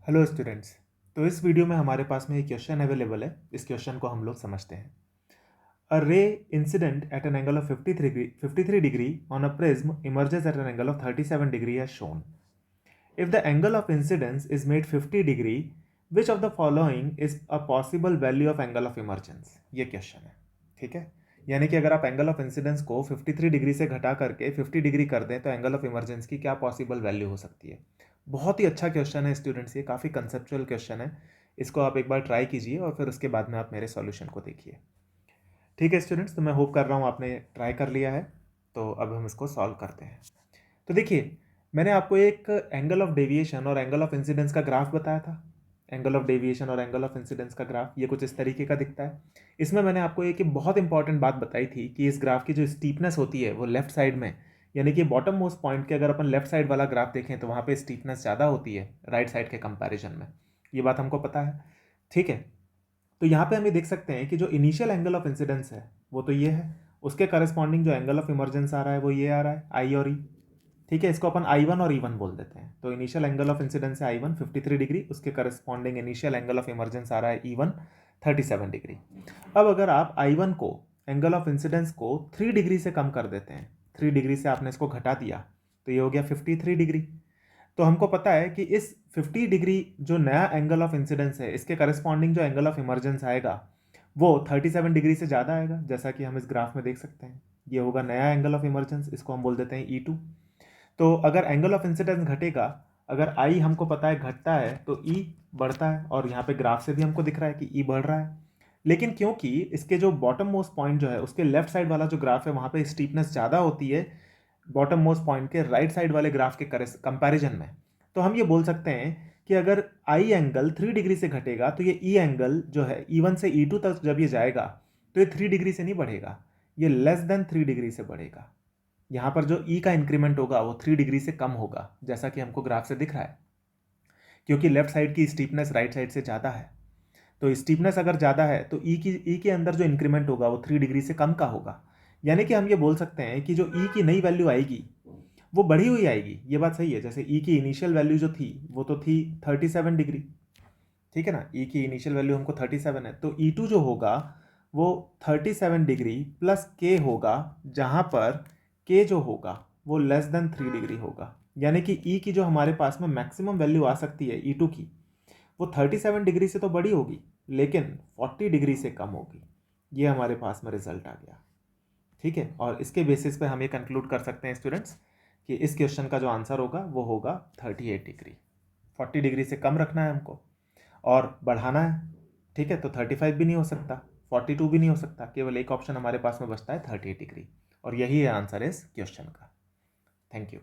Hello students. तो इस video में हमारे पास में एक क्वेश्चन अवेलेबल है। इस क्वेश्चन को हम लोग समझते हैं। A ray incident at an angle of 53 degree on a prism emerges at an angle of 37 degree as shown. If the angle of incidence is made 50 degree, which of the following is a possible value of angle of emergence. ये question है, ठीक है। यानी कि अगर आप angle of incidence को 53 degree से घटा करके 50 डिग्री कर दें तो एंगल ऑफ इमरजेंस की क्या पॉसिबल वैल्यू हो सकती है। बहुत ही अच्छा क्वेश्चन है स्टूडेंट्स, ये काफ़ी कंसेप्चुअल क्वेश्चन है। इसको आप एक बार ट्राई कीजिए और फिर उसके बाद में आप मेरे सॉल्यूशन को देखिए। ठीक है स्टूडेंट्स, तो मैं होप कर रहा हूँ आपने ट्राई कर लिया है। तो अब हम इसको सॉल्व करते हैं। तो देखिए, मैंने आपको एक एंगल ऑफ डेविएशन और एंगल ऑफ इंसिडेंस का ग्राफ बताया था। एंगल ऑफ डेविएशन और एंगल ऑफ इंसिडेंस का ग्राफ ये कुछ इस तरीके का दिखता है। इसमें मैंने आपको एक बहुत इंपॉर्टेंट बात बताई थी कि इस ग्राफ की जो स्टीपनेस होती है वो लेफ्ट साइड में, यानी कि बॉटम मोस्ट पॉइंट के अगर अपन लेफ्ट साइड वाला ग्राफ देखें तो वहाँ पे स्टीपनेस ज़्यादा होती है राइट साइड के कंपैरिजन में। ये बात हमको पता है, ठीक है। तो यहाँ पे हम ये देख सकते हैं कि जो इनिशियल एंगल ऑफ इंसिडेंस है वो तो ये है, उसके करस्पॉन्डिंग जो एंगल ऑफ इमरजेंस आ रहा है वो ये आ रहा है, आई और ई। ठीक है, इसको अपन I1 और E1 बोल देते हैं। तो इनिशियल एंगल ऑफ इंसिडेंस है I1 53 डिग्री, उसके corresponding initial angle of emergence आ रहा है E1 37 डिग्री। अब अगर आप I1 को, एंगल ऑफ इंसिडेंस को 3 डिग्री से कम कर देते हैं, 3 डिग्री से आपने इसको घटा दिया तो ये हो गया 53 डिग्री। तो हमको पता है कि इस 50 डिग्री जो नया एंगल ऑफ इंसिडेंस है इसके करस्पॉन्डिंग जो एंगल ऑफ इमरजेंस आएगा वो 37 डिग्री से ज़्यादा आएगा, जैसा कि हम इस ग्राफ में देख सकते हैं। ये होगा नया एंगल ऑफ इमरजेंस, इसको हम बोल देते हैं E2। तो अगर एंगल ऑफ इंसिडेंस घटेगा, अगर आई हमको पता है घटता है तो ई बढ़ता है, और यहाँ पे ग्राफ से भी हमको दिख रहा है कि ई बढ़ रहा है। लेकिन क्योंकि इसके जो बॉटम मोस्ट पॉइंट जो है उसके लेफ्ट साइड वाला जो ग्राफ है वहाँ पे स्टीपनेस ज़्यादा होती है बॉटम मोस्ट पॉइंट के राइट साइड वाले ग्राफ के कंपैरिजन में, तो हम ये बोल सकते हैं कि अगर आई एंगल 3 डिग्री से घटेगा तो ये ई एंगल जो है E1 से E2 तक जब ये जाएगा तो ये 3 डिग्री से नहीं बढ़ेगा, ये लेस देन 3 डिग्री से बढ़ेगा। यहाँ पर जो ई का इंक्रीमेंट होगा वो 3 डिग्री से कम होगा, जैसा कि हमको ग्राफ से दिख रहा है, क्योंकि लेफ्ट साइड की स्टीपनेस राइट साइड से ज़्यादा है। तो स्टीपनेस अगर ज़्यादा है तो ई के अंदर जो इंक्रीमेंट होगा वो 3 डिग्री से कम का होगा। यानी कि हम ये बोल सकते हैं कि जो ई की नई वैल्यू आएगी वो बढ़ी हुई आएगी। ये बात सही है, जैसे ई की इनिशियल वैल्यू जो थी वो तो थी 37 डिग्री, ठीक है ना। ई की इनिशियल वैल्यू हमको 37 है, तो E2 जो होगा वो 37 डिग्री प्लस के होगा, जहाँ पर के जो होगा वो लेस देन 3 डिग्री होगा। यानी कि ई की जो हमारे पास में मैक्सिमम वैल्यू आ सकती है E2 की वो 37 डिग्री से तो बड़ी होगी लेकिन 40 डिग्री से कम होगी। ये हमारे पास में रिजल्ट आ गया, ठीक है। और इसके बेसिस पे हम ये कंक्लूड कर सकते हैं स्टूडेंट्स कि इस क्वेश्चन का जो आंसर होगा वो होगा 38 डिग्री। 40 डिग्री से कम रखना है हमको और बढ़ाना है, ठीक है। तो 35 भी नहीं हो सकता, 42 भी नहीं हो सकता, केवल एक ऑप्शन हमारे पास में बचता है 38 डिग्री, और यही है आंसर इस क्वेश्चन का। Thank you.